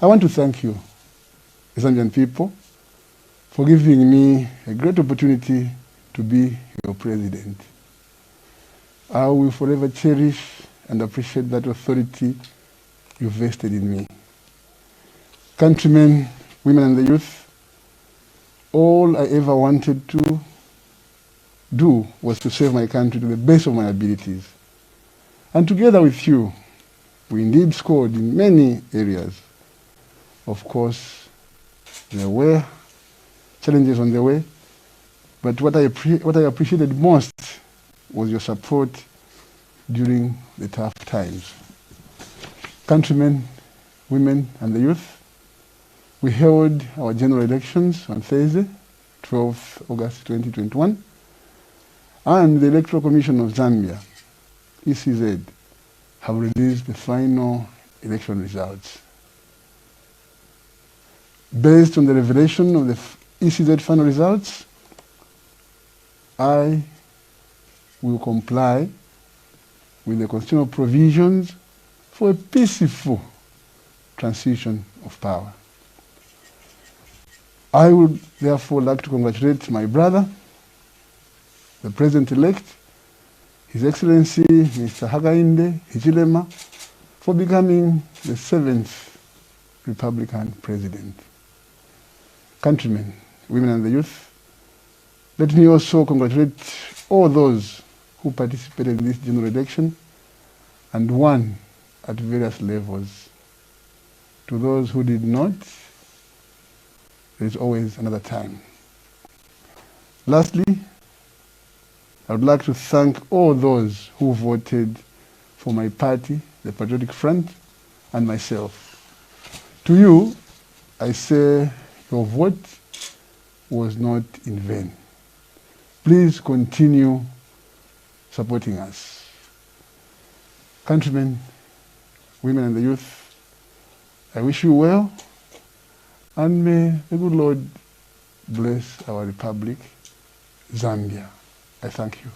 I want to thank you, Zambian people, for giving me a great opportunity to be your president. I will forever cherish and appreciate that authority you vested in me. Countrymen, women and the youth, all I ever wanted to do was to serve my country to the best of my abilities. And together with you, we indeed scored in many areas. Of course, there were challenges on the way, but what I appreciated most was your support during the tough times. Countrymen, women and the youth, we held our general elections on Thursday, 12th August 2021, and the Electoral Commission of Zambia, ECZ, have released the final election results. Based on the revelation of the ECZ final results, I will comply with the constitutional provisions for a peaceful transition of power. I would therefore like to congratulate my brother, the President-elect, His Excellency Mr. Hakainde Hichilema, for becoming the 7th Republican President. Countrymen, women and the youth, let me also congratulate all those who participated in this general election and won at various levels. To those who did not, there is always another time. Lastly, I would like to thank all those who voted for my party, the Patriotic Front, and myself. To you, I say your vote was not in vain. Please continue supporting us. Countrymen, women and the youth, I wish you well, and may the good Lord bless our republic, Zambia. I thank you.